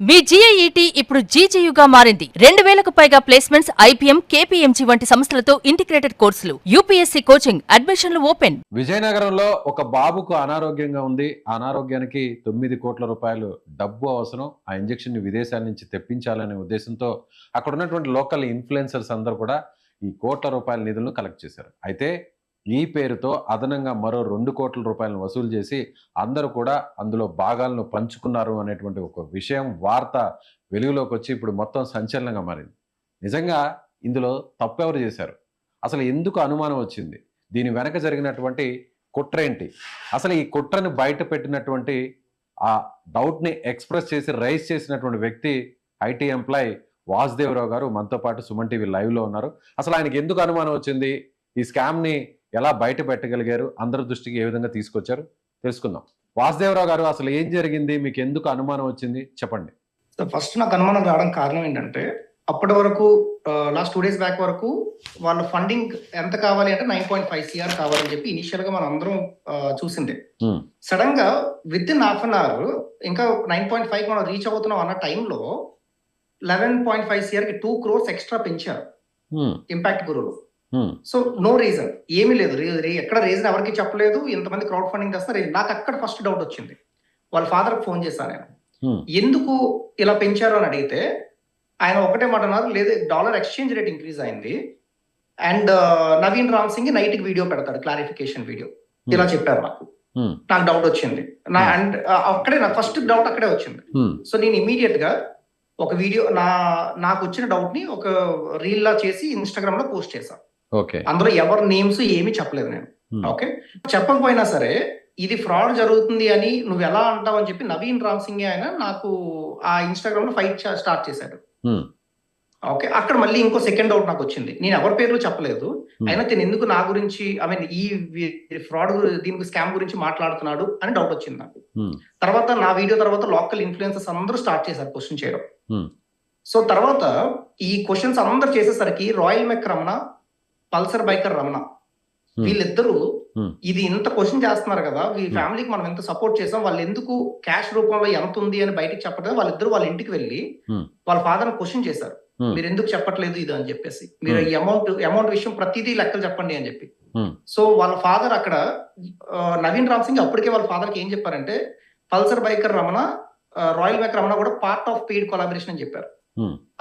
మీ జీఐఈటీ ఇప్పుడు జీజీయూగా మారింది. 2000కు పైగా ప్లేస్మెంట్స్, ఐపీఎం, కేపీఎంజీ వంటి సంస్థలతో ఇంటిగ్రేటెడ్ కోర్సులు, యూపీఎస్సీ కోచింగ్, అడ్మిషన్లు ఓపెన్. విజయనగరంలో ఒక బాబుకు అనారోగ్యంగా ఉంది. ఆ అనారోగ్యానికి 9 కోట్ల రూపాయలు డబ్బు అవసరం. ఆ ఇంజెక్షన్ ని విదేశాల నుంచి తెప్పించాలనే ఉద్దేశంతో అక్కడ ఉన్నటువంటి లోకల్ ఇన్ఫ్లుయెన్సర్స్ అందరూ కూడా ఈ కోట్ల రూపాయల నిధులను కలెక్ట్ చేశారు. అయితే ఈ పేరుతో అదనంగా మరో 2 కోట్ల రూపాయలను వసూలు చేసి అందరూ కూడా అందులో భాగాలను పంచుకున్నారు అనేటువంటి ఒక విషయం, వార్త వెలుగులోకి వచ్చి ఇప్పుడు మొత్తం సంచలనంగా మారింది. నిజంగా ఇందులో తప్పెవరు చేశారు? అసలు ఎందుకు అనుమానం వచ్చింది? దీని వెనక జరిగినటువంటి కుట్ర ఏంటి? అసలు ఈ కుట్రను బయట పెట్టినటువంటి ఆ డౌట్ని ఎక్స్ప్రెస్ చేసి రైజ్ చేసినటువంటి వ్యక్తి ఐటీ ఎంప్లాయ్ వాసుదేవరావు గారు మనతో పాటు సుమన్ టీవీ లైవ్లో ఉన్నారు. అసలు ఆయనకి ఎందుకు అనుమానం వచ్చింది? ఈ స్కామ్ని ఎలా బయట పెట్టగలిగారు? అందరి దృష్టికి ఏ విధంగా తీసుకొచ్చారు? తెలుసుకుందాం. వాసుదేవరావు గారు, అసలు ఏం జరిగింది? మీకు ఎందుకు అనుమానం వచ్చింది? చెప్పండి. ఫస్ట్ నాకు అనుమానం రావడం కారణం ఏంటంటే, అప్పటి వరకు లాస్ట్ 2 days బ్యాక్ వరకు వాళ్ళ ఫండింగ్ ఎంత కావాలి అంటే 9.5 CR కావాలని చెప్పి ఇనిషియల్ గా మనం అందరం చూసిందే. సడన్ గా within half an hour ఇంకా 9.5 మనం రీచ్ అవుతున్నాం అన్న టైంలో 11.5 CR కి 2 crores ఎక్స్ట్రా పెంచారు ఇంపాక్ట్ గురువులు. సో నో రీజన్, ఏమీ లేదు. ఎక్కడ రీజన్ ఎవరికి చెప్పలేదు. ఇంతమంది క్రౌడ్ ఫండింగ్ చేస్తారు. నాకు అక్కడ ఫస్ట్ డౌట్ వచ్చింది. వాళ్ళ ఫాదర్ ఫోన్ చేశాను నేను, ఎందుకు ఇలా పెంచారు అని అడిగితే ఆయన ఒకటే మాట అన్నారు, లేదు డాలర్ ఎక్స్చేంజ్ రేట్ ఇంక్రీజ్ అయింది అండ్ నవీన్ రామ్ సింగ్ నైట్ కి వీడియో పెడతాడు, క్లారిఫికేషన్ వీడియో, ఇలా చెప్పారు. నాకు డౌట్ వచ్చింది. అండ్ అక్కడే నా ఫస్ట్ డౌట్ అక్కడే వచ్చింది. సో నేను ఇమీడియట్ గా ఒక వీడియో నాకు వచ్చిన డౌట్ ని ఒక రీల్ లా చేసి ఇన్స్టాగ్రామ్ లో పోస్ట్ చేశాను. అందులో ఎవరి నేమ్స్ ఏమీ చెప్పలేదు నేను. ఓకే, చెప్పకపోయినా సరే ఇది ఫ్రాడ్ జరుగుతుంది అని నువ్వు ఎలా అంటావు అని చెప్పి నవీన్ రామ్ సింగ్ ఆయన నాకు ఆ ఇన్స్టాగ్రామ్ లో ఫైట్ స్టార్ట్ చేశాడు. ఓకే, అక్కడ మళ్ళీ ఇంకో సెకండ్ డౌట్ నాకు వచ్చింది. నేను ఎవరి పేర్లు చెప్పలేదు, అయినా తిని ఎందుకు నా గురించి ఈ ఫ్రాడ్ దీనికి స్కామ్ గురించి మాట్లాడుతున్నాడు అని డౌట్ వచ్చింది నాకు. తర్వాత నా వీడియో తర్వాత లోకల్ ఇన్ఫ్లుయెన్సర్స్ అందరూ స్టార్ట్ చేశారు క్వశ్చన్ చేయడం. సో తర్వాత ఈ క్వశ్చన్స్ అందరు చేసేసరికి రాయల్ మెక్ రమణ, పల్సర్ బైకర్ రమణ, వీళ్ళిద్దరూ ఇది ఇంత క్వశ్చన్ చేస్తున్నారు కదా, ఈ ఫ్యామిలీకి మనం ఎంత సపోర్ట్ చేసాం, వాళ్ళు ఎందుకు క్యాష్ రూపంలో ఎంత ఉంది అని బయటకు చెప్పడం, వాళ్ళిద్దరు వాళ్ళ ఇంటికి వెళ్ళి వాళ్ళ ఫాదర్ క్వశ్చన్ చేశారు, మీరు ఎందుకు చెప్పట్లేదు ఇది అని చెప్పేసి, మీరు ఈ అమౌంట్ విషయం ప్రతిదీ లెక్కలు చెప్పండి అని చెప్పి. సో వాళ్ళ ఫాదర్ అక్కడ నవీన్ రామ్ సింగ్ అప్పటికే వాళ్ళ ఫాదర్ కి ఏం చెప్పారంటే, Pulsar biker Ramana, royal biker Ramana కూడా పార్ట్ ఆఫ్ పెయిడ్ కొలాబరేషన్ అని చెప్పారు.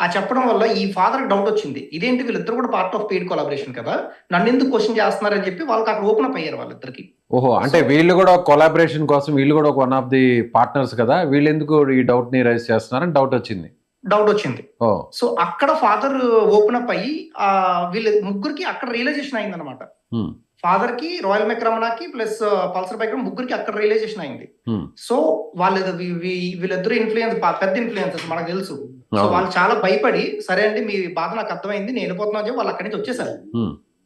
ఆ చెప్పడం వల్ల ఈ ఫాదర్ డౌట్ వచ్చింది, ఇదేంటి వీళ్ళిద్దరు కూడా పార్ట్ ఆఫ్ పెయిడ్ కొలాబరేషన్ కదా, నన్ను ఎందుకు క్వశ్చన్ చేస్తున్నారని చెప్పి వాళ్ళకి అక్కడ ఓపెన్ అప్ అయ్యారు వాళ్ళిద్దరికి. ఓహో, అంటే వీళ్ళు కూడా కొలాబరేషన్ కోసం వీళ్ళు కూడా వన్ ఆఫ్ ది పార్ట్నర్స్ కదా, వీళ్ళు ఎందుకు ఈ డౌట్ ని రైజ్ చేస్తున్నారని డౌట్ వచ్చింది. సో అక్కడ ఫాదర్ ఓపెన్ అప్ అయ్యి వీళ్ళ ముగ్గురికి అక్కడ రియలైజేషన్ అయింది అనమాట. ఫాదర్ కి, రాయల్ మెక్ రమణకి ప్లస్ పల్సర్ బైక్ ముగ్గురికి అక్కడ రియలైజేషన్ అయింది. సో వీళ్ళిద్దరు పెద్ద ఇన్ఫ్లుయెన్సర్స్ మనకు తెలుసు. సో వాళ్ళు చాలా భయపడి, సరే అండి మీ బాధ నాకు అర్థమైంది, నేను వెళ్ళిపోతున్నా చెప్పి వాళ్ళు అక్కడి నుంచి వచ్చేసారు.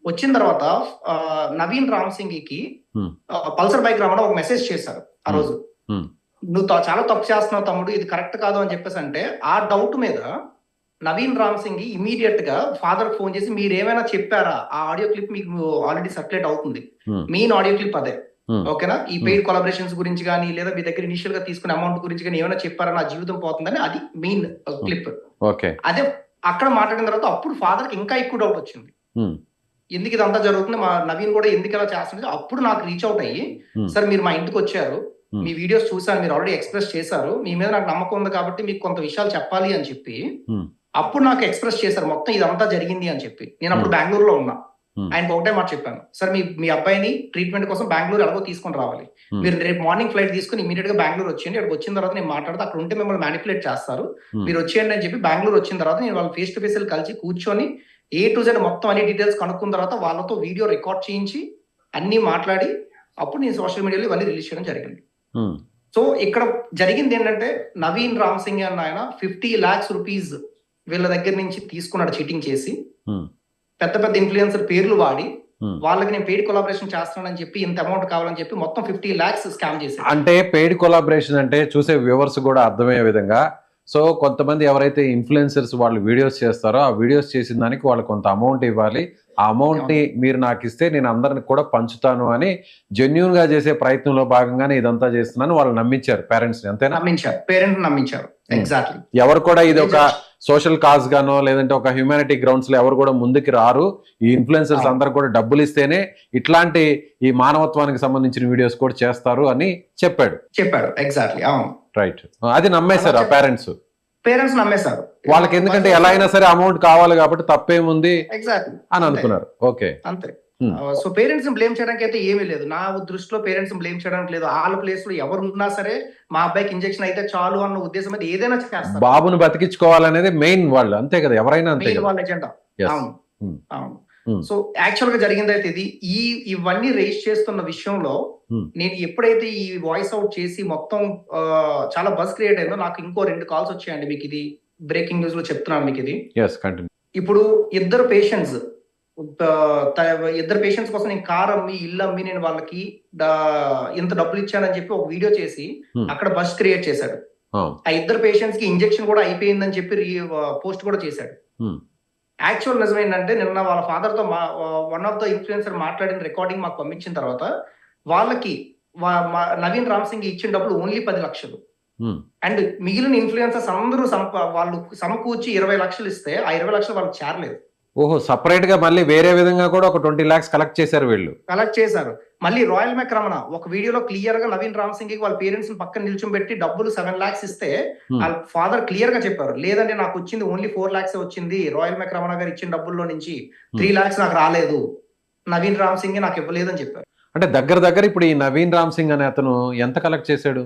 వచ్చిన తర్వాత నవీన్ రామ్ సింగ్ కి పల్సర్ బైక్ రమణ ఒక మెసేజ్ చేశారు ఆ రోజు, నువ్వు చాలా తప్పు చేస్తున్నావు తమ్ముడు, ఇది కరెక్ట్ కాదు అని చెప్పేసి. అంటే ఆ డౌట్ మీద నవీన్ రామ్ సింగ్ ఇమీడియట్ గా ఫాదర్ ఫోన్ చేసి, మీరు ఏమైనా చెప్పారా, ఆ ఆడియో క్లిప్ మీకు ఆల్రెడీ సర్క్యులేట్ అవుతుంది, మెయిన్ ఆడియో క్లిప్ అదే, ఓకేనా, ఈ పెయిడ్ కొలాబరేషన్స్ గురించి కానీ లేదా మీ దగ్గర ఇనిషియల్ గా తీసుకునే అమౌంట్ గురించి కానీ ఏమైనా చెప్పారా, నా జీవితం పోతుందని, అది మెయిన్ క్లిప్. అదే అక్కడ మాట్లాడిన తర్వాత అప్పుడు ఫాదర్ కి ఇంకా ఎక్కువ డౌట్ వచ్చింది, ఎందుకు ఇదంతా జరుగుతుంది, మా నవీన్ కూడా ఎందుకు ఇలా చేస్తుంది. అప్పుడు నాకు రీచ్ అవుట్ అయ్యి, సార్ మీరు మా ఇంటికి వచ్చారు, మీ వీడియోస్ చూసాను, మీరు ఆల్రెడీ ఎక్స్ప్రెస్ చేశారు, మీ మీద నాకు నమ్మకం ఉంది కాబట్టి మీకు కొంత విషయాలు చెప్పాలి అని చెప్పి అప్పుడు నాకు ఎక్స్ప్రెస్ చేశారు మొత్తం ఇదంతా జరిగింది అని చెప్పి. నేను అప్పుడు బెంగళూరులో ఉన్నా. ఆయనకు ఒకటే మాట చెప్పాను, సార్ మీ అబ్బాయిని ట్రీట్మెంట్ కోసం బెంగళూరు ఎలాగో తీసుకొని రావాలి, మీరు రేపు మార్నింగ్ ఫ్లైట్ తీసుకుని ఇమీడియట్ గా బెంగళూరు వచ్చేయండి, అక్కడికి వచ్చిన తర్వాత నేను మాట్లాడితే అక్కడ ఉంటే మిమ్మల్ని మ్యానిపులేట్ చేస్తారు, మీరు వచ్చేయండి అని చెప్పి బెంగళూరు వచ్చిన తర్వాత నేను వాళ్ళు ఫేస్ టు ఫేస్ కలిసి కూర్చొని A to Z మొత్తం అన్ని డీటెయిల్స్ కనుక్కున్న తర్వాత వాళ్ళతో వీడియో రికార్డ్ చేయించి అన్ని మాట్లాడి అప్పుడు నేను సోషల్ మీడియాలో ఇవన్నీ రిలీజ్ చేయడం జరిగింది. సో ఇక్కడ జరిగింది ఏంటంటే, నవీన్ రామ్ సింగ్ అన్న ఆయన 50 lakhs rupees వీళ్ళ దగ్గర నుంచి తీసుకున్నాడు చీటింగ్ చేసి, పెద్ద పెద్ద ఇన్ఫ్లుయెన్సర్ పేర్లు వాడి వాళ్ళకి నేను పెయిడ్ కొలాబరేషన్ చేస్తున్నానని చెప్పి ఇంత అమౌంట్ కావాలని చెప్పి మొత్తం 50 lakhs స్కామ్ చేశారు. అంటే పెయిడ్ కొలాబరేషన్ అంటే చూసే వ్యూవర్స్ కూడా అర్థమయ్యే విధంగా సో కొంతమంది ఎవరైతే ఇన్ఫ్లుయెన్సర్స్ వాళ్ళు వీడియోస్ చేస్తారో ఆ వీడియోస్ చేసిన దానికి వాళ్ళు కొంత అమౌంట్ ఇవ్వాలి, ఆ అమౌంట్ ని మీరు నాకు ఇస్తే నేను అందరికి కూడా పంచుతాను అని జెన్యున్ గా చేసే ప్రయత్నంలో భాగంగానే ఇదంతా చేస్తున్నాను వాళ్ళు నమ్మించారు పేరెంట్స్ ని, అంతేనా? నమ్మించారు ఎగ్జాక్ట్లీ. ఎవరు కూడా ఇది ఒక సోషల్ కాజ్ గానో లేదంటే ఒక హ్యూమానిటీ గ్రౌండ్స్ లో ఎవరు కూడా ముందుకు రారు, ఈ ఇన్ఫ్లుయెన్సర్స్ అందరు కూడా డబ్బులు ఇస్తేనే ఇట్లాంటి ఈ మానవత్వానికి సంబంధించిన వీడియోస్ కూడా చేస్తారు అని చెప్పాడు ఎగ్జాక్ట్లీ. అవును, రైట్. అది నమ్మేశారు ఆ పేరెంట్స్ నమ్మేశారు. వాళ్ళకి ఎందుకంటే ఎలా అయినా సరే అమౌంట్ కావాలి కాబట్టి తప్పేముంది ఎగ్జాక్ట్లీ అని అనుకున్నారు. ఓకే, అంతే. సో పేరెంట్స్ ని బ్లేమ్ చేయడానికి అయితే ఏమీ లేదు, నా దృష్టిలో పేరెంట్స్ ని బ్లేమ్ చేయడానికి లేదు. వాళ్ళ ప్లేస్ లో ఎవరు ఉన్నా సరే మా అబ్బాయికి ఇంజెక్షన్ అయితే చాలు అన్న ఉద్దేశం అయితే ఏదైనా చేస్తారు. బాబుని బతికించుకోవాలనేది మెయిన్ వాళ్ళు, అంతే కదా, ఎవరైనా అంతే వాళ్ళ ఎజెండా. అవును అవును. సో యాక్చువల్ గా జరిగింది అయితే ఇది, ఇవన్నీ రేస్ చేస్తున్న విషయంలో నేను ఎప్పుడైతే ఈ వాయిస్ అవుట్ చేసి మొత్తం చాలా బస్ క్రియేట్ అయిందో నాకు ఇంకో 2 కాల్స్ వచ్చాయండి. మీకు ఇది బ్రేకింగ్ న్యూస్ లో చెప్తున్నాను మీకు ఇది. ఇప్పుడు ఇద్దరు పేషెంట్స్ కోసం నేను కార్ అమ్మి ఇల్లు అమ్మి నేను వాళ్ళకి ఇంత డబ్బులు ఇచ్చానని చెప్పి ఒక వీడియో చేసి అక్కడ బస్ క్రియేట్ చేశాడు. ఆ ఇద్దరు పేషెంట్స్ కి ఇంజెక్షన్ కూడా అయిపోయిందని చెప్పి పోస్ట్ కూడా చేశాడు. యాక్చువల్ నిజం ఏంటంటే నిన్న వాళ్ళ ఫాదర్ తో వన్ ఆఫ్ ద ఇన్ఫ్లుయెన్సర్ మాట్లాడిన రికార్డింగ్ మాకు పంపించిన తర్వాత వాళ్ళకి నవీన్ రామ్ సింగ్ ఇచ్చిన డబ్బులు ఓన్లీ 10 లక్షలు. అండ్ మిగిలిన ఇన్ఫ్లుయెన్సర్స్ అందరూ వాళ్ళు సమకూర్చి 20 లక్షలు ఇస్తే ఆ 20 లక్షలు వాళ్ళకి చేరలేదు. ఓహో, సపరేట్ గా మళ్ళీ వేరే విధంగా కూడా ఒక 20 lakhs కలెక్ట్ చేశారు. మళ్ళీ రాయల్ మెక్ రమణ ఒక వీడియోలో క్లియర్ గా నవీన్ రామ్ సింగ్ కి వాళ్ళ పేరెంట్స్ పక్కన నిల్చోబెట్టి డబ్బులు 7 lakhs ఇస్తే వాళ్ళ ఫాదర్ క్లియర్ గా చెప్పారు, లేదంటే నాకు వచ్చింది ఓన్లీ 4 lakhs వచ్చింది, రాయల్ మెక్ రమణ గారు ఇచ్చిన డబ్బుల్లో నుంచి 3 lakhs నాకు రాలేదు, నవీన్ రామ్ సింగ్ నాకు ఇవ్వలేదని చెప్పారు. అంటే దగ్గర ఇప్పుడు ఈ నవీన్ రామ్ సింగ్ అనే అతను ఎంత కలెక్ట్ చేశాడు?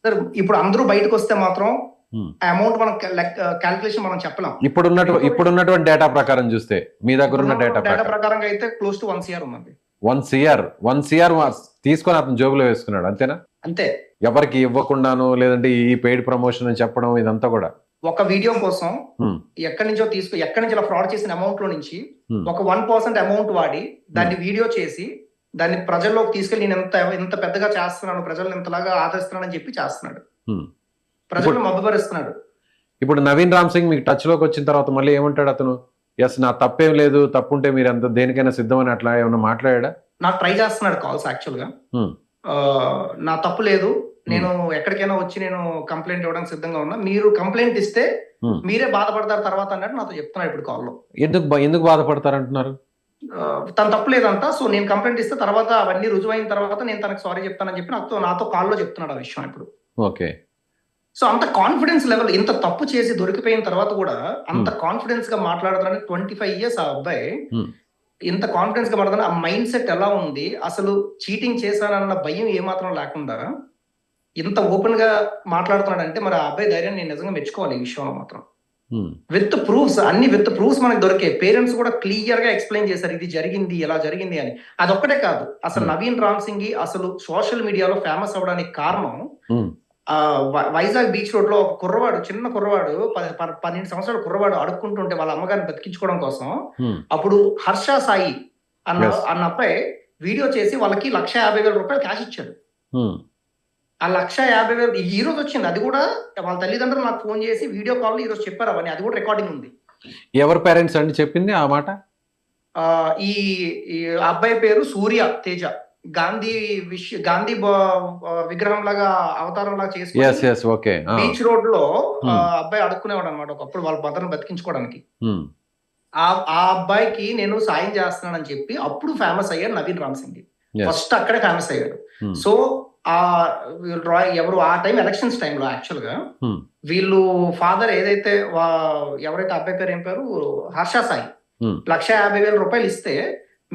సార్ ఇప్పుడు అందరూ బయటకు వస్తే మాత్రం అమౌంట్ మనం క్యాల్కులేషన్ మనం చెప్పలేం. ఇప్పుడున్నటువంటి డేటా ప్రకారం చూస్తే మీ దగ్గర ఉన్న డేటా ప్రకారం అయితే క్లోజ్ టు 1 CR ఉంది. 1 CR తీసుకొని అతను జోబులో వేసుకున్నాడు, అంతేనా? అంతే. ఎవరికి ఇవ్వకుండాను లేదంటే ఈ పెయిడ్ ప్రమోషన్ అని చెప్పడం ఇదంతా కూడా ఒక వీడియో కోసం ఎక్కడి నుంచి ఇలా ఫ్రాడ్ చేసిన అమౌంట్ లో నుంచి ఒక 1% అమౌంట్ వాడి దాన్ని వీడియో చేసి దాన్ని ప్రజల్లోకి తీసుకెళ్లి నేను ఇంత పెద్దగా చేస్తున్నాను, ప్రజలను ఇంతలాగా ఆదరిస్తున్నానని చెప్పి చేస్తున్నాడు, ప్రజలను మభ్యపరుస్తున్నాడు. ఇప్పుడు నవీన్ రామ్ సింగ్ మీకు టచ్ లోకి వచ్చిన తర్వాత మళ్ళీ ఏమంటాడు అతను? ఎస్, నా తప్పేం లేదు, తప్పుంటే మీరు ఎంత దేనికైనా సిద్ధమని అట్లా ఏమన్నా మాట్లాడా? నాకు ట్రై చేస్తున్నాడు కాల్స్. యాక్చువల్ గా నా తప్పు లేదు, నేను ఎక్కడికైనా వచ్చి నేను కంప్లైంట్ ఇవ్వడానికి సిద్ధంగా ఉన్నా, మీరు కంప్లైంట్ ఇస్తే మీరే బాధపడతారు తర్వాత అన్నట్టు నాతో చెప్తున్నాడు ఇప్పుడు కాల్లో. ఎందుకు బాధపడతారు అంటున్నారు? తను తప్పు లేదంట, సో నేను కంప్లైంట్ ఇస్తే తర్వాత అవన్నీ రుజువైన తర్వాత నేను తనకు సారీ చెప్తానని చెప్పి నాతో కాల్లో చెప్తున్నాడు ఆ విషయం ఇప్పుడు. ఓకే. సో అంత కాన్ఫిడెన్స్ లెవెల్, ఇంత తప్పు చేసి దొరికిపోయిన తర్వాత కూడా అంత కాన్ఫిడెన్స్ గా మాట్లాడుతున్నాడు. 25 years ఆ అబ్బాయి ఇంత కాన్ఫిడెన్స్ గా మాట్లాడుతున్నా, ఆ మైండ్ సెట్ ఎలా ఉంది, అసలు చీటింగ్ చేశానన్న భయం ఏమాత్రం లేకుండా ఇంత ఓపెన్ గా మాట్లాడుతున్నాడు అంటే మరి ఆ అబ్బాయి ధైర్యం నేను నిజంగా మెచ్చుకోవాలి ఈ విషయంలో మాత్రం. విత్ ప్రూఫ్స్ మనకు దొరికే. పేరెంట్స్ కూడా క్లియర్ గా ఎక్స్ప్లెయిన్ చేశారు ఇది జరిగింది, ఎలా జరిగింది అని. అదొక్కటే కాదు, అసలు నవీన్ రామ్ సింగ్ అసలు సోషల్ మీడియాలో ఫేమస్ అవ్వడానికి కారణం వైజాగ్ బీచ్ రోడ్ లో ఒక కుర్రవాడు, చిన్న కుర్రవాడు, 12 సంవత్సరాల కుర్రవాడు అడుక్కుంటుంటే వాళ్ళ అమ్మగారిని బతికించుకోవడం కోసం అప్పుడు హర్ష సాయి అన్న అబ్బాయి వీడియో చేసి వాళ్ళకి 1,50,000 రూపాయలు క్యాష్ ఇచ్చాడు. ఆ 1,50,000 ఈ రోజు వచ్చింది. అది కూడా వాళ్ళ తల్లిదండ్రులు నాకు ఫోన్ చేసి వీడియో కాల్ ఈ రోజు చెప్పారు అవన్నీ, అది కూడా రికార్డింగ్ ఉంది. ఎవరు పేరెంట్స్ అండి చెప్పింది ఆ మాట? ఈ అబ్బాయి పేరు సూర్య తేజ. గాంధీ విగ్రహం లాగా అవతారం లాగా చేసుకుని బీచ్ రోడ్ లో అబ్బాయి అడుక్కునేవాడు అనమాట ఒకప్పుడు వాళ్ళ మదర్ని బతికించుకోవడానికి. ఆ అబ్బాయికి నేను సాయం చేస్తున్నానని చెప్పి అప్పుడు ఫేమస్ అయ్యాడు నవీన్ రామ్ సింగ్. ఫస్ట్ అక్కడే ఫేమస్ అయ్యాడు. సో ఎవరు ఆ టైం ఎలక్షన్స్ టైంలో యాక్చువల్ గా వీళ్ళు ఫాదర్ ఏదైతే ఎవరైతే అబ్బాయి పేరు ఏం పేరు హర్ష సాయి 1,50,000 రూపాయలు ఇస్తే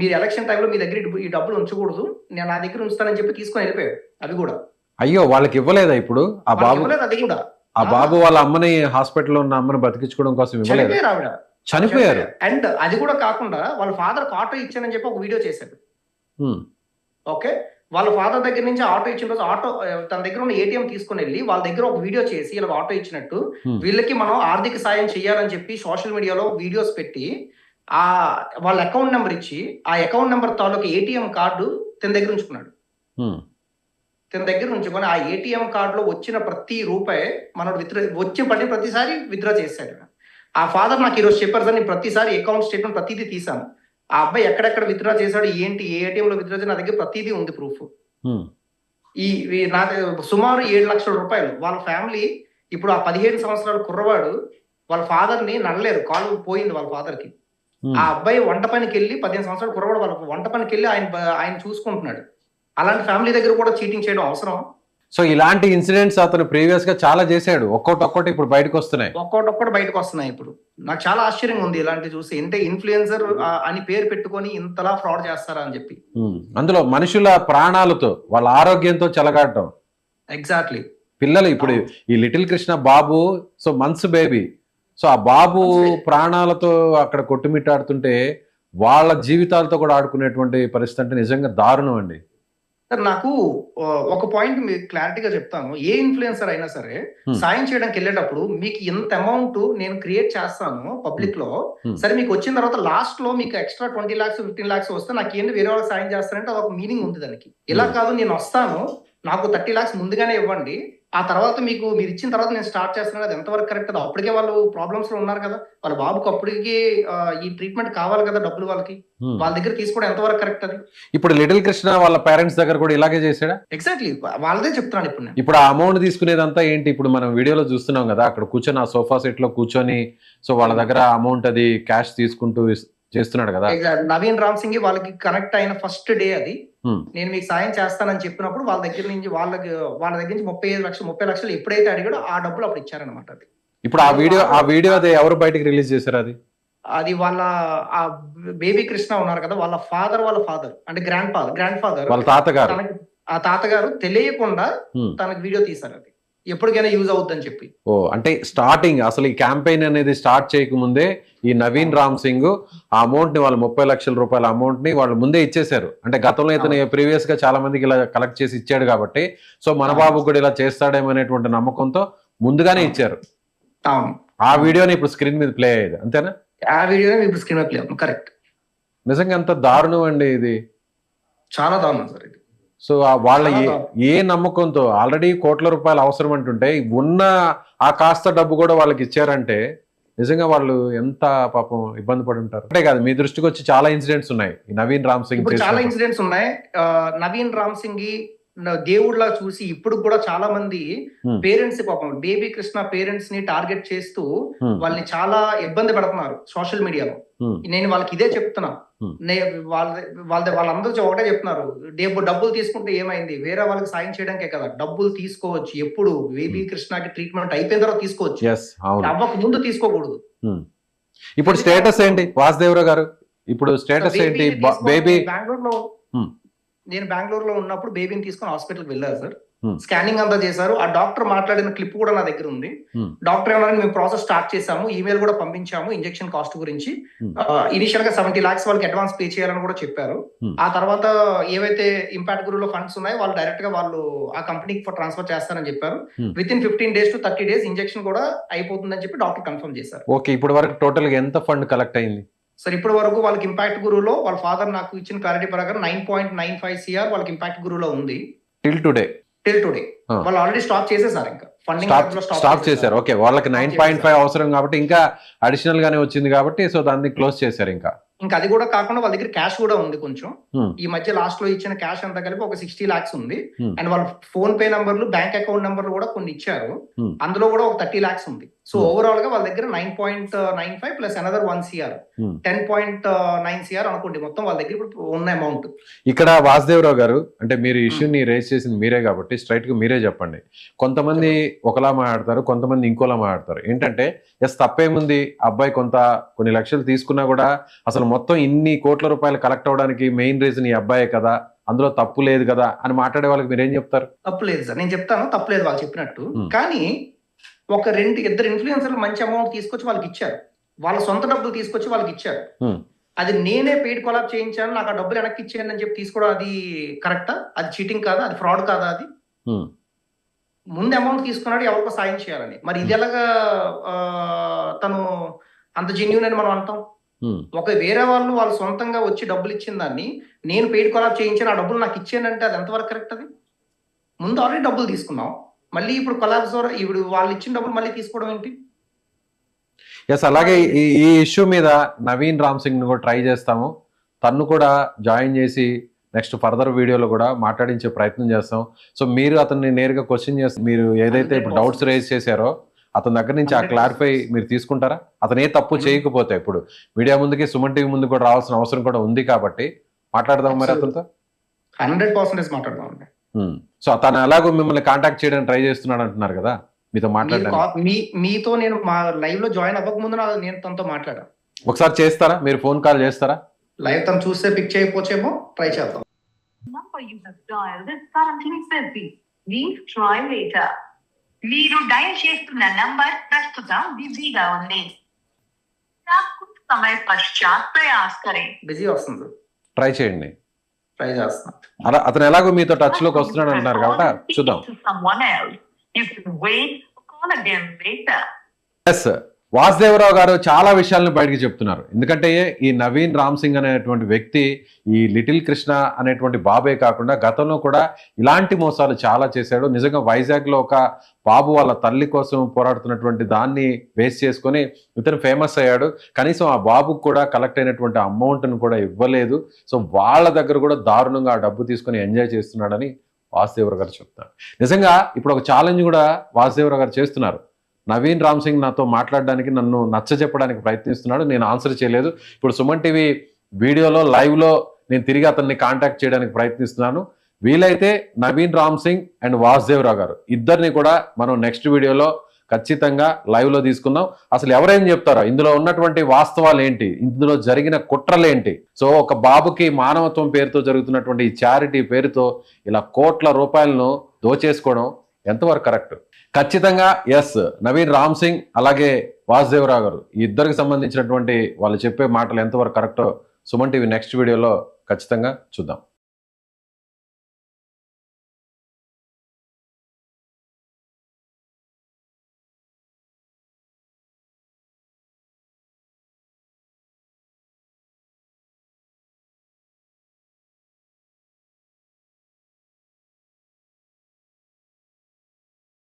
మీరు ఎలక్షన్ టైంలో మీ దగ్గర ఈ డబ్బులు ఉంచకూడదు, నేను నా దగ్గర ఉంచుతానని చెప్పి తీసుకొని వెళ్ళిపోయాడు. అవి కూడా అయ్యో వాళ్ళకి ఇవ్వలేదా? ఇప్పుడు ఆ బాబు అది కూడా ఆ బాబు వాళ్ళ అమ్మని హాస్పిటల్లో ఉన్న అమ్మని బతికించుకోవడం కోసం ఇవ్వలేదు, ఆవిడ చనిపోయారు. అండ్ అది కూడా కాకుండా వాళ్ళ ఫాదర్ ఆటో ఇచ్చానని చెప్పి ఒక వీడియో చేశాడు. ఓకే, వాళ్ళ ఫాదర్ దగ్గర నుంచి ఆటో ఇచ్చిన రోజు ఆటో తన దగ్గర ఉన్న ATM తీసుకుని వెళ్ళి వాళ్ళ దగ్గర ఒక వీడియో చేసి ఇలా ఆటో ఇచ్చినట్టు వీళ్ళకి మనం ఆర్థిక సాయం చేయాలని చెప్పి సోషల్ మీడియాలో వీడియోస్ పెట్టి వాళ్ళ అకౌంట్ నెంబర్ ఇచ్చి ఆ అకౌంట్ నెంబర్ తాలూకు ATM కార్డు తన దగ్గర ఉంచుకున్నాడు. తన దగ్గర ఉంచుకొని ఆ ఏటీఎం కార్డులో వచ్చిన ప్రతి రూపాయి మనోడు పడిన ప్రతిసారి విత్డ్రా చేశాడు. ఆ ఫాదర్ నాకు ఈరోజు చెప్పారు సార్, నేను ప్రతిసారి అకౌంట్ స్టేట్మెంట్ ప్రతిదీ తీసాను. ఆ అబ్బాయి ఎక్కడెక్కడ విత్డ్రా చేశాడు, ఏంటి, ఏ ఏటీఎంలో విత్డ్రా చేశాడు, నా దగ్గర ప్రతిదీ ఉంది ప్రూఫ్. నా సుమారు 7 లక్షల రూపాయలు. వాళ్ళ ఫ్యామిలీ ఇప్పుడు ఆ 15 సంవత్సరాల కుర్రవాడు వాళ్ళ ఫాదర్ ని నడలేరు, కాలు పోయింది వాళ్ళ ఫాదర్ కి. ఆ అబ్బాయి వంట పనికి వెళ్ళి 15 సంవత్సరాల కుర్రవాడు వాళ్ళ వంట పనికి వెళ్ళి ఆయన చూసుకుంటున్నాడు. అలాంటి ఫ్యామిలీ దగ్గర కూడా చీటింగ్ చేయడం అవసరం? సో ఇలాంటి ఇన్సిడెంట్స్ అతను ప్రీవియస్ గా చాలా చేశాడు, ఒక్కొక్కటి ఇప్పుడు బయటకు వస్తున్నాయి. ఒక్కొక్కటి బయటకు వస్తున్నాయి. ఇప్పుడు నాకు చాలా ఆశ్చర్యంగా ఉంది ఇలాంటి చూసి. అంటే ఇన్ఫ్లుయెన్సర్ అని పేరు పెట్టుకొని ఇంతలా ఫ్రాడ్ చేస్తారా అని చెప్పి. అందులో మనుషుల ప్రాణాలతో, వాళ్ళ ఆరోగ్యంతో చెలగాడటం. ఎగ్జాక్ట్లీ. పిల్లలు ఇప్పుడు ఈ లిటిల్ కృష్ణ బాబు, సో మంత్స్ బేబీ, సో ఆ బాబు ప్రాణాలతో అక్కడ కొట్టుమిట్టాడుతుంటే వాళ్ళ జీవితాలతో కూడా ఆడుకునేటువంటి పరిస్థితి అంటే నిజంగా దారుణం అండి. సార్ నాకు ఒక పాయింట్ మీకు క్లారిటీగా చెప్తాను. ఏ ఇన్ఫ్లుయెన్సర్ అయినా సరే సాయం చేయడానికి వెళ్ళేటప్పుడు మీకు ఎంత అమౌంట్ నేను క్రియేట్ చేస్తాను పబ్లిక్ లో, సరే మీకు వచ్చిన తర్వాత లాస్ట్ లో మీకు ఎక్స్ట్రా 20 lakhs 15 lakhs వస్తే నాకు ఏంటి వేరే వాళ్ళకి సాయం చేస్తారంటే అది ఒక మీనింగ్ ఉంది దానికి. ఇలా కాదు, నేను వస్తాను, నాకు 30 lakhs ముందుగానే ఇవ్వండి, ఆ తర్వాత మీరు ఇచ్చిన తర్వాత నేను స్టార్ట్ చేస్తున్నాను, అది ఎంతవరకు కరెక్ట్ కదా? అప్పటికే వాళ్ళు ప్రాబ్లమ్స్ లో ఉన్నారు కదా, వాళ్ళ బాబుకి అప్పటికి ఈ ట్రీట్మెంట్ కావాలి కదా, డబ్బులు వాళ్ళకి, వాళ్ళ దగ్గర తీసుకోవడం ఎంతవరకు కరెక్ట్ అది? ఇప్పుడు లిటిల్ కృష్ణ వాళ్ళ పేరెంట్స్ దగ్గర కూడా ఇలాగే చేశాడా? ఎగ్జాక్ట్లీ, వాళ్ళదే చెప్తున్నాను ఇప్పుడు నేను. ఇప్పుడు ఆ అమౌంట్ తీసుకునేదంతా ఏంటి? ఇప్పుడు మనం వీడియోలో చూస్తున్నాం కదా, అక్కడ కూర్చొని ఆ సోఫా సెట్ లో కూర్చొని, సో వాళ్ళ దగ్గర అమౌంట్ అది క్యాష్ తీసుకుంటూ చేస్తున్నాడు కదా. నవీన్ రామ్ సింగ్ వాళ్ళకి కనెక్ట్ అయిన ఫస్ట్ డే అది, నేను మీకు సాయం చేస్తానని చెప్పినప్పుడు వాళ్ళ దగ్గర నుంచి 30 లక్షలు ఎప్పుడైతే అడిగాడో ఆ డబ్బులు అప్పుడు ఇచ్చారనమాట. అది ఇప్పుడు ఆ వీడియో అది ఎవరు బయటకు రిలీజ్ చేశారు? అది వాళ్ళ ఆ బేబీ కృష్ణ ఉన్నారు కదా, వాళ్ళ ఫాదర్ అంటే గ్రాండ్ ఫాదర్ వాళ్ళ తాతగారు, ఆ తాతగారు తెలియకుండా తనకు వీడియో తీశారు. అది ఎప్పటికైనా యూజ్ అవుతుందని చెప్పి. ఓ, అంటే స్టార్టింగ్ అసలు ఈ క్యాంపెయిన్ అనేది స్టార్ట్ చేయకముందే ఈ నవీన్ రామ్ సింగ్ ఆ అమౌంట్ ని, వాళ్ళ 30 లక్షల రూపాయల అమౌంట్ ని వాళ్ళు ముందే ఇచ్చేశారు. అంటే గతంలో ఇతను ప్రీవియస్ గా చాలా మందికి ఇలా కలెక్ట్ చేసి ఇచ్చాడు కాబట్టి, సో మన బాబు కూడా ఇలా చేస్తాడేమో అనేటువంటి నమ్మకంతో ముందుగానే ఇచ్చారు. ఆ వీడియోని ఇప్పుడు స్క్రీన్ మీద ప్లే అయ్యేది, అంతేనా? ఆ వీడియోని ఇప్పుడు స్క్రీన్ మీద ప్లే అయ్యింది. కరెక్ట్. నిజంగా ఎంత దారుణం అండి ఇది, చాలా దారుణం సార్ ఇది. సో వాళ్ళ ఏ నమ్మకంతో, ఆల్రెడీ కోట్ల రూపాయలు అవసరం అంటుంటే ఉన్న ఆ కాస్త డబ్బు కూడా వాళ్ళకి ఇచ్చారంటే నిజంగా వాళ్ళు ఎంత పాపం ఇబ్బంది పడి ఉంటారు. అంటే కాదు, మీ దృష్టికి వచ్చి చాలా ఇన్సిడెంట్స్ ఉన్నాయి నవీన్ రామ్ సింగ్, చాలా ఇన్సిడెంట్స్ ఉన్నాయి. నవీన్ రామ్ సింగ్ దేవుడిలా చూసి ఇప్పుడు కూడా చాలా మంది పేరెంట్స్, పాపం బేబీ కృష్ణ పేరెంట్స్ ని టార్గెట్ చేస్తూ వాళ్ళని చాలా ఇబ్బంది పెడుతున్నారు సోషల్ మీడియాలో. నేను వాళ్ళకి ఇదే చెప్తున్నా, వాళ్ళందరూ ఒకటే చెప్తున్నారు, డబ్బులు తీసుకుంటే ఏమైంది, వేరే వాళ్ళకి సాయం చేయడానికే కదా, డబ్బులు తీసుకోవచ్చు ఎప్పుడు, బేబీ కృష్ణకి ట్రీట్మెంట్ అయిపోయిన తర్వాత తీసుకోవచ్చు, అవ్వక ముందు తీసుకోకూడదు. ఇప్పుడు స్టేటస్ ఏంటి వాసుదేవరావు గారు? ఇప్పుడు స్టేటస్ ఏంటి? బేబీ నేను బెంగళూరులో ఉన్నప్పుడు బేబీని తీసుకొని హాస్పిటల్కి వెళ్ళారు సార్. స్కానింగ్ అంతా చేశారు. ఆ డాక్టర్ మాట్లాడిన క్లిప్ కూడా నా దగ్గర ఉంది. డాక్టర్ ఏమన్నా, మేము ప్రాసెస్ స్టార్ట్ చేసాము, ఈమెయిల్ కూడా పంపించాము ఇంజెక్షన్ కాస్ట్ గురించి. ఇనిషియల్ గా 70 lakhs వాళ్ళకి అడ్వాన్స్ పే చేయాలని కూడా చెప్పారు. ఆ తర్వాత ఏవైతే ఇంపాక్ట్ గురువులో ఫండ్స్ ఉన్నాయో వాళ్ళు డైరెక్ట్ గా వాళ్ళు ఆ కంపెనీకి ట్రాన్స్ఫర్ చేస్తారని చెప్పారు. With in 15 days to 30 days injection కూడా అయిపోతుందని చెప్పి డాక్టర్ కన్ఫర్మ్ చేశారు. ఓకే, ఇప్పుడు వరకు టోటల్ గా ఎంత ఫండ్ కలెక్ట్ అయింది సార్? ఇప్పటి వరకు వాళ్ళకి ఇంపాక్ట్ గురువులో వాళ్ళ ఫాదర్ నాకు ఇచ్చిన క్లారిటీ ప్రకారం 9.95 CR వాళ్ళకి ఇంపాక్ట్ గురువులో ఉంది టిల్ టుడే. వాళ్ళు ఆల్రెడీ స్టాప్ చేసేసారు, ఇంకా ఫండింగ్ స్టాప్ చేశారు. ఓకే, వాళ్ళకి 9.5 అవసరం కాబట్టి ఇంకా అడిషనల్ గానే వచ్చింది కాబట్టి, సో దాన్ని క్లోజ్ చేశారు. ఇంకా అది కూడా కాకుండా వాళ్ళ దగ్గర క్యాష్ కూడా ఉంది కొంచెం. ఈ మధ్య లాస్ట్ లో ఇచ్చిన క్యాష్ అంతా కలిపి ఒక 60 lakhs ఉంది. అండ్ వాళ్ళ ఫోన్ పే నంబర్లు, బ్యాంక్ అకౌంట్ నంబర్లు కూడా కొన్ని ఇచ్చారు. అందులో కూడా ఒక 30 lakhs ఉంది. సో ఓవరాల్ గా వాళ్ళ దగ్గర 9.95 ప్లస్ అనదర్ 1 CR 10.9 CR అనుకోండి మొత్తం వాళ్ళ దగ్గర ఇప్పుడు ఉన్న అమౌంట్. ఇక్కడ వాసుదేవరావు గారు, అంటే మీరు ఇష్యూని రేస్ చేసింది మీరే కాబట్టి స్ట్రైట్ గా మీరే చెప్పండి. కొంతమంది ఒకలా మాట్లాడతారు, కొంతమంది ఇంకోలా మాట్లాడతారు. ఏంటంటే ఎస్ తప్పేముంది, అబ్బాయి కొన్ని లక్షలు తీసుకున్నా కూడా అసలు మొత్తం ఇన్ని కోట్ల రూపాయలు కలెక్ట్ అవడానికి మెయిన్ రీజన్ ఈ అబ్బాయే కదా, అందులో తప్పు లేదు కదా అని మాట్లాడే వాళ్ళకి మీరేం చెప్తారు? తప్పు లేదు సార్, నేను చెప్తాను తప్పు లేదు వాళ్ళు చెప్పినట్టు. కానీ ఒక ఇద్దరు ఇన్ఫ్లుయెన్సర్లు మంచి అమౌంట్ తీసుకొచ్చి వాళ్ళకి ఇచ్చారు, వాళ్ళ సొంత డబ్బులు తీసుకొచ్చి వాళ్ళకి ఇచ్చారు. అది నేనే పెయిడ్ కొలాబ్ చేయించాను, నాకు ఆ డబ్బులు వెనక్కి ఇచ్చేయండి అని చెప్పి తీసుకోవడం అది కరెక్టా? అది చీటింగ్ కాదా? అది ఫ్రాడ్ కాదా? అది ముందు అమౌంట్ తీసుకున్నాడు ఎవరికో సాయం చేయాలని, మరి ఇది ఎలాగా తను అంత జెన్యూన్ అని మనం అంటాం? ఒక వేరే వాళ్ళు సొంతంగా వచ్చి డబ్బులు ఇచ్చిన దాన్ని నేను పెయిడ్ కొలాబ్ చేయించాను, ఆ డబ్బులు నాకు ఇచ్చానంటే అది ఎంతవరకు కరెక్ట్? అది ముందు ఆల్రెడీ డబ్బులు తీసుకున్నాం, మళ్ళీ ఇప్పుడు కొలాబ్స్ ద్వారా ఇప్పుడు వాళ్ళు ఇచ్చిన డబ్బులు మళ్ళీ తీసుకోవడం ఏంటి? ఎస్, అలాగే ఈ ఇష్యూ మీద నవీన్ రామ్ సింగ్ ను కూడా ట్రై చేస్తాము. తన్ను కూడా జాయిన్ చేసి నెక్స్ట్ ఫర్దర్ వీడియోలో కూడా మాట్లాడించే ప్రయత్నం చేస్తాం. సో మీరు అతన్ని నేరుగా క్వశ్చన్ చేస్తారు, మీరు ఏదైతే ఇప్పుడు డౌట్స్ రేజ్ చేశారో అతని దగ్గర నుంచి ఆ క్లారిఫై మీరు తీసుకుంటారా? అతను ఏ తప్పు చేయకపోతే, ఇప్పుడు మీడియా ముందుకి సుమన్ టీవీ ముందు కూడా రావాల్సిన అవసరం కూడా ఉంది కాబట్టి మాట్లాడదాం మరి అతనితో. 100% మాట్లాడదాం. సో తను ఎలాగో మిమ్మల్ని కాంటాక్ట్ చేయడానికి ట్రై చేస్తున్నాడు అంటున్నారు కదా, మీతో మాట్లాడడానికి. మీతో నేను మా లైవ్ లో జాయిన్ అవ్వక ముందు నేను తనతో మాట్లాడాను. ఒకసారి చేస్తారా, మీరు ఫోన్ కాల్ చేస్తారా? లైవ్ తను చూస్తే పిక్ చేయకపోచేమో ట్రై చేద్దాం. మీరు డయల్ చేస్తున్న నంబర్ ప్రస్తుతం బిజీగా ఉంది. సమయ పశ్చాత్ ప్రయాస్ కరే. బిజీ వస్తుంది, ట్రై చేయండి. ట్రై చేస్తాను. అలా అతను ఎలాగో మీతో టచ్ లోకి వస్తున్నాడు అంటున్నారు కాబట్టి చూద్దాం. ఎస్, వాసుదేవరావు గారు చాలా విషయాలను బయటకు చెప్తున్నారు. ఎందుకంటే ఈ నవీన్ రామ్ సింగ్ అనేటువంటి వ్యక్తి ఈ లిటిల్ కృష్ణ అనేటువంటి బాబే కాకుండా గతంలో కూడా ఇలాంటి మోసాలు చాలా చేశాడు. నిజంగా వైజాగ్ లో ఒక బాబు వాళ్ళ తల్లి కోసం పోరాడుతున్నటువంటి దాన్ని బేస్ చేసుకొని ఇతను ఫేమస్ అయ్యాడు. కనీసం ఆ బాబుకు కూడా కలెక్ట్ అయినటువంటి అమౌంట్ను కూడా ఇవ్వలేదు. సో వాళ్ళ దగ్గర కూడా దారుణంగా ఆ డబ్బు తీసుకొని ఎంజాయ్ చేస్తున్నాడని వాసుదేవరావు గారు చెప్తారు. నిజంగా ఇప్పుడు ఒక ఛాలెంజ్ కూడా వాసుదేవరావు గారు చేస్తున్నారు. నవీన్ రామ్ సింగ్ నాతో మాట్లాడడానికి, నన్ను నచ్చ చెప్పడానికి ప్రయత్నిస్తున్నాడు, నేను ఆన్సర్ చేయలేదు. ఇప్పుడు సుమన్ టీవీ వీడియోలో లైవ్లో నేను తిరిగి అతన్ని కాంటాక్ట్ చేయడానికి ప్రయత్నిస్తున్నాను. వీలైతే నవీన్ రామ్ సింగ్ అండ్ వాసుదేవరావు గారు ఇద్దరిని కూడా మనం నెక్స్ట్ వీడియోలో ఖచ్చితంగా లైవ్లో తీసుకుందాం. అసలు ఎవరేం చెప్తారో, ఇందులో ఉన్నటువంటి వాస్తవాలు ఏంటి, ఇందులో జరిగిన కుట్రలేంటి. సో ఒక బాబుకి మానవత్వం పేరుతో జరుగుతున్నటువంటి ఈ చారిటీ పేరుతో ఇలా కోట్ల రూపాయలను దోచేసుకోవడం ఎంతవరకు కరెక్ట్? ఖచ్చితంగా ఎస్, నవీన్ రామ్ సింగ్ అలాగే వాసుదేవరావు గారు ఈ ఇద్దరికి సంబంధించినటువంటి వాళ్ళు చెప్పే మాటలు ఎంతవరకు కరెక్టో సుమన్ టీవీ నెక్స్ట్ వీడియోలో ఖచ్చితంగా చూద్దాం.